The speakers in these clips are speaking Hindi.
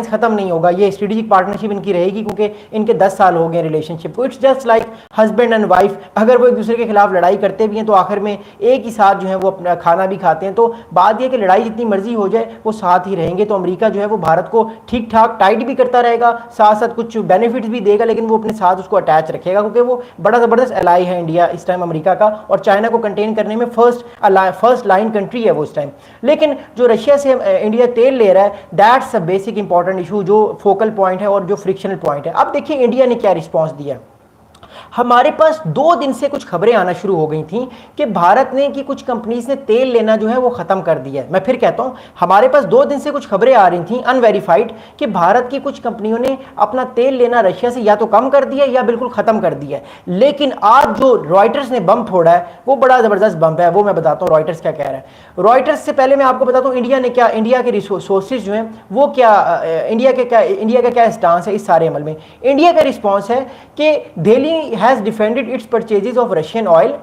खत्म नहीं होगा, ये स्ट्रेटेजिक पार्टनरशिप इनकी रहेगी क्योंकि इनके 10 साल हो गए रिलेशनशिप को। It's just like husband and wife, अगर वो एक दूसरे के खिलाफ लड़ाई करते भी हैं तो आखिर में एक ही साथ जो है वो अपना खाना भी खाते हैं। तो बात यह कि लड़ाई जितनी मर्जी हो जाए वो साथ ही रहेंगे। तो अमेरिका जो है वो भारत को ठीक ठाक टाइट भी करता रहेगा, साथ साथ कुछ बेनिफिट्स भी देगा, लेकिन वो अपने साथ उसको अटैच रखेगा क्योंकि वो बड़ा ज़बरदस्त एलाई है इंडिया इस टाइम अमेरिका का, और चाइना को कंटेन करने में फर्स्ट लाइन कंट्री है वो इस टाइम। लेकिन जो रशिया से इंडिया तेल ले रहा है, that's a basic important issue जो फोकल पॉइंट है और जो फ्रिक्शनल पॉइंट है। अब देखिए इंडिया ने क्या रिस्पॉन्स दिया। हमारे पास 2 दिन से कुछ खबरें आना शुरू हो गई थी कि भारत ने कि कुछ कंपनीज ने तेल लेना जो है वो खत्म कर दिया है। मैं फिर कहता हूं, हमारे पास 2 दिन से कुछ खबरें आ रही थी अनवेरिफाइड कि भारत की कुछ कंपनियों ने अपना तेल लेना रशिया से या तो कम कर दिया या बिल्कुल खत्म कर दिया है। लेकिन आज जो रॉयटर्स ने बम फोड़ा है वो बड़ा जबरदस्त बम है, वो मैं बताता हूं रॉयटर्स क्या कह रहा है। रॉयटर्स से पहले मैं आपको बताता हूं इंडिया ने क्या, इंडिया के रिसोर्सेज जो हैं वो क्या, इंडिया का क्या स्टांस है इस सारे अमल में। इंडिया का रिस्पॉन्स है कि Delhi has defended it's purchases of Russian oil,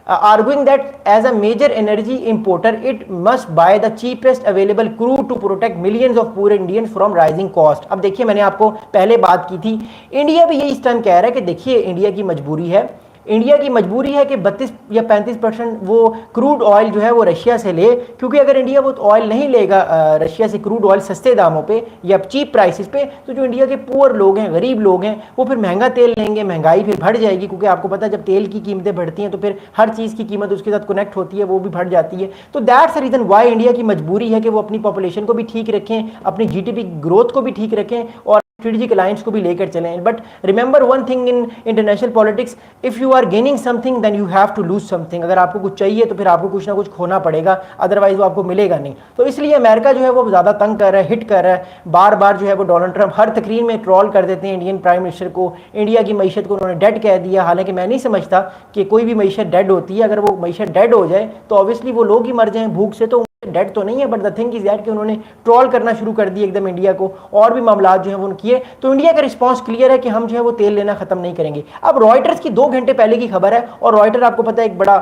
arguing that as a major energy importer it must buy the cheapest available crude to protect millions of poor Indians from rising cost। अब देखिए मैंने आपको पहले बात की थी, इंडिया भी ये इस टाइम कह रहा है कि देखिए इंडिया की मजबूरी है, इंडिया की मजबूरी है कि 32 या 35% वो क्रूड ऑयल जो है वो रशिया से ले, क्योंकि अगर इंडिया वो ऑयल नहीं लेगा रशिया से क्रूड ऑयल सस्ते दामों पे या चीप प्राइसेस पे, तो जो इंडिया के पुअर लोग हैं, गरीब लोग हैं, वो फिर महंगा तेल लेंगे, महंगाई फिर बढ़ जाएगी। क्योंकि आपको पता है जब तेल की कीमतें बढ़ती हैं तो फिर हर चीज़ की कीमत उसके साथ कनेक्ट होती है, वो भी बढ़ जाती है। तो that's the reason why India की मजबूरी है कि वो अपनी पॉपुलेशन को भी ठीक रखें, अपनी जीडीपी ग्रोथ को भी ठीक रखें और स्ट्रेटेजिक अलायंस को भी लेकर चलें। But remember one thing in international politics, if you are gaining something then you have to lose something. अगर आपको कुछ चाहिए तो फिर आपको कुछ ना कुछ खोना पड़ेगा, अदरवाइज वो आपको मिलेगा नहीं। तो इसलिए अमेरिका जो है वो ज़्यादा तंग कर रहा है, हिट कर रहा है। बार बार जो है वो डोनाल्ड ट्रंप हर तकरीर में ट्रोल कर देते हैं इंडियन प्राइम मिनिस्टर को, इंडिया की मीशत को उन्होंने डेड कह दिया। हालांकि मैं नहीं समझता कि कोई भी मीशत डेड होती है, अगर वो मीशत डेड हो जाए तो ऑब्वियसली वो लोग ही मर जाएं भूख से, तो डेड तो नहीं है। But the thing is that कि उन्होंने ट्रोल करना शुरू कर दिया एकदम इंडिया को, और भी मामला जो है वो किए। तो इंडिया का रिस्पांस क्लियर है कि हम जो है वो तेल लेना खत्म नहीं करेंगे। अब रॉयटर्स की 2 घंटे पहले की खबर है, और रॉयटर आपको पता है एक बड़ा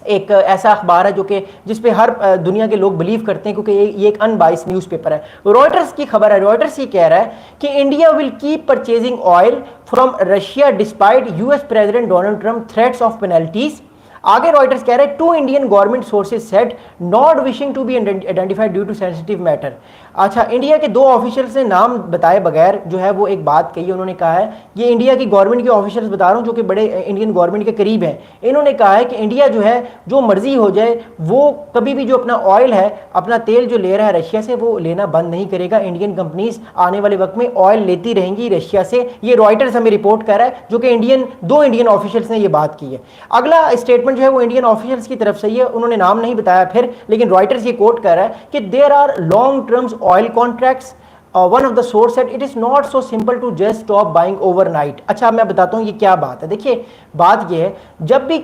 एक ऐसा अखबार है जो कि जिसपे हर दुनिया के लोग बिलीव करते हैं, क्योंकि ये एक अनबाइस न्यूज़पेपर है। रॉयटर्स की खबर है, रॉयटर्स ये कह रहा है कि India will keep purchasing oil from Russia despite US president Donald Trump threats of penalties. आगे रॉयटर्स कह रहे हैं 2 Indian government sources said not wishing to be identified due to sensitive matter. अच्छा, इंडिया के 2 ऑफिशियल्स ने नाम बताए बगैर जो है वो एक बात कही। उन्होंने कहा है, ये इंडिया की गवर्नमेंट के ऑफिशियल्स बता रहा हूँ जो कि बड़े इंडियन गवर्नमेंट के करीब हैं, इन्होंने कहा है कि इंडिया जो है जो मर्जी हो जाए वो कभी भी जो अपना ऑयल है, अपना तेल जो ले रहा है रशिया से, वो लेना बंद नहीं करेगा। इंडियन कंपनीज आने वाले वक्त में ऑयल लेती रहेंगी रशिया से। ये रॉयटर्स हमें रिपोर्ट कर रहा है, जो कि 2 इंडियन ऑफिशियल्स ने ये बात की है। अगला स्टेटमेंट जो है वो इंडियन ऑफिशियल्स की तरफ से ही है, उन्होंने नाम नहीं बताया फिर, लेकिन रॉयटर्स ये कोट कर रहा है कि there are long terms oil contracts. One of the source said it is not so simple to just stop buying overnight. अच्छा, अब मैं बताता हूँ ये क्या बात है। देखिए बात ये है, जब भी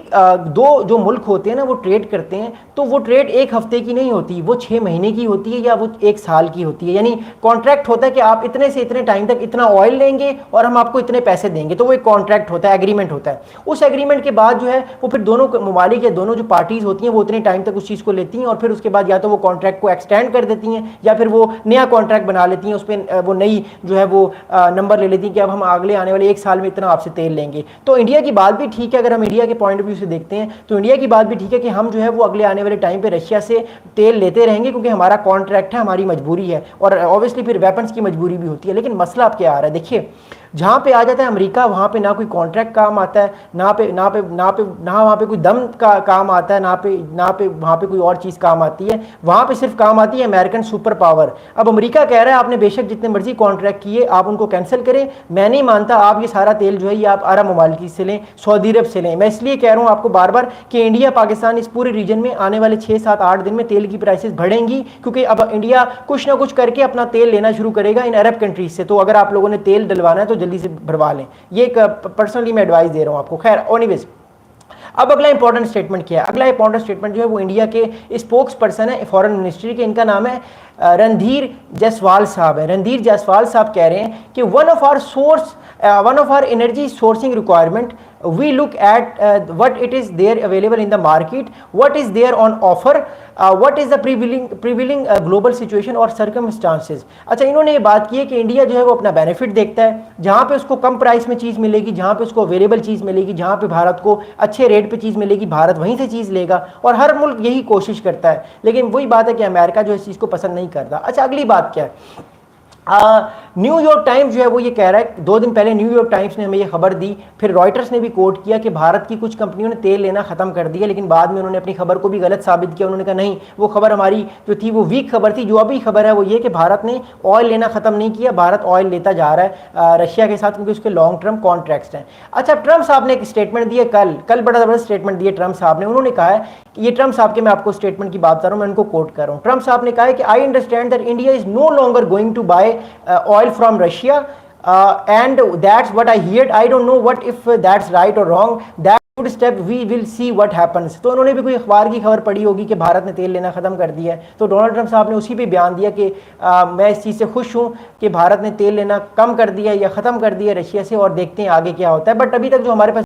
2 जो मुल्क होते हैं ना वो ट्रेड करते हैं, तो वो ट्रेड 1 हफ्ते की नहीं होती, वो 6 महीने की होती है या वो 1 साल की होती है। यानी कॉन्ट्रैक्ट होता है कि आप इतने से इतने टाइम तक इतना ऑयल लेंगे और हम आपको इतने पैसे देंगे, तो वो एक कॉन्ट्रैक्ट होता है, एग्रीमेंट होता है। उस एग्रीमेंट के बाद जो है वो फिर दोनों ममालिक या दोनों जो पार्टीज होती हैं वो उतने टाइम तक उस चीज़ को लेती हैं, और फिर उसके बाद या तो वो कॉन्ट्रैक्ट को एक्सटेंड कर देती हैं या फिर वो नया कॉन्ट्रैक्ट बना लेती हैं, उस पर वो नई जो है वो नंबर ले लेती हैं कि अब हम अगले आने वाले 1 साल में इतना आपसे तेल लेंगे। तो इंडिया की बात भी ठीक है, अगर हम इंडिया के पॉइंट ऑफ व्यू से देखते हैं तो इंडिया की बात भी ठीक है कि हम जो है वो अगले आने वाले टाइम पे रशिया से तेल लेते रहेंगे, क्योंकि हमारा कॉन्ट्रैक्ट है, हमारी मजबूरी है, और ऑब्वियसली फिर वेपन्स की मजबूरी भी होती है। लेकिन मसला अब क्या आ रहा है, देखिए जहाँ पे आ जाता है अमेरिका, वहाँ पे ना कोई कॉन्ट्रैक्ट काम आता है, ना वहाँ पे कोई दम का काम आता है, ना वहाँ पे कोई और चीज़ काम आती है। वहाँ पे सिर्फ काम आती है अमेरिकन सुपर पावर। अब अमेरिका कह रहा है आपने बेशक जितने मर्जी कॉन्ट्रैक्ट किए आप उनको कैंसिल करें, मैं नहीं मानता। आप ये सारा तेल जो है ये आप अरब ममालिक से लें, सऊदी अरब से लें। मैं इसलिए कह रहा हूँ आपको बार बार कि इंडिया पाकिस्तान इस पूरे रीजन में आने वाले 6, 7, 8 दिन में तेल की प्राइसेस बढ़ेंगी, क्योंकि अब इंडिया कुछ ना कुछ करके अपना तेल लेना शुरू करेगा इन अरब कंट्रीज से। तो अगर आप लोगों ने तेल डलवाना है तो जल्दी से भरवा लें, ये एक पर्सनली मैं एडवाइस दे रहा हूं आपको। खैर एनीवेज, अब अगला इंपॉर्टेंट स्टेटमेंट क्या है। अगला इंपॉर्टेंट स्टेटमेंट जो है वो इंडिया के स्पोक्स पर्सन है फॉरेन मिनिस्ट्री के, इनका नाम है रणधीर जायसवाल साहब है। रणधीर जायसवाल साहब कह रहे हैं कि one of our energy sourcing requirement we look at what it is there available in the market, what is there on offer, what is the prevailing global situation और circumstances। अच्छा, इन्होंने ये बात की है कि इंडिया जो है वो अपना बेनिफिट देखता है, जहाँ पे उसको कम प्राइस में चीज़ मिलेगी, जहाँ पे उसको अवेलेबल चीज़ मिलेगी, जहाँ पे भारत को अच्छे रेट पे चीज़ मिलेगी, भारत वहीं से चीज़ लेगा, और हर मुल्क यही कोशिश करता है। लेकिन वही बात है कि अमेरिका जो इस चीज़ को पसंद नहीं करता। अच्छा, अगली बात क्या है, न्यूयॉर्क टाइम्स जो है वो ये कह रहा है, 2 दिन पहले न्यूयॉर्क टाइम्स ने हमें ये खबर दी, फिर रॉयटर्स ने भी कोट किया कि भारत की कुछ कंपनियों ने तेल लेना ख़त्म कर दिया, लेकिन बाद में उन्होंने अपनी खबर को भी गलत साबित किया। उन्होंने कहा नहीं, वो खबर हमारी जो थी वो वीक खबर थी। जो अभी खबर है वो ये कि भारत ने ऑयल लेना ख़त्म नहीं किया, भारत ऑयल लेता जा रहा है रशिया के साथ, क्योंकि उसके लॉन्ग टर्म कॉन्ट्रैक्ट्स हैं। अच्छा, ट्रम्प साहब ने एक स्टेटमेंट दी है, कल बड़ा ज़बरदस्त स्टेटमेंट दिया ट्रम्प साहब ने। उन्होंने कहा है, ये ट्रम्प साहब के मैं आपको स्टेटमेंट की बात कर रहा हूँ, मैं उनको कोट कर रहा हूँ। ट्रम्प साहब ने कहा है कि I understand that India is no longer going to buy oil from Russia, and that's what I heard. I don't know what if that's right or wrong. That good step, we will see what happens। तो उन्होंने भी कोई अखबार की खबर पढ़ी होगी कि भारत ने तेल लेना ख़त्म कर दिया है, तो डोनाल्ड ट्रम्प साहब ने उसी पे बयान दिया कि मैं इस चीज़ से खुश हूँ कि भारत ने तेल लेना कम कर दिया या ख़त्म कर दिया रशिया से, और देखते हैं आगे क्या होता है। बट अभी तक जो हमारे पास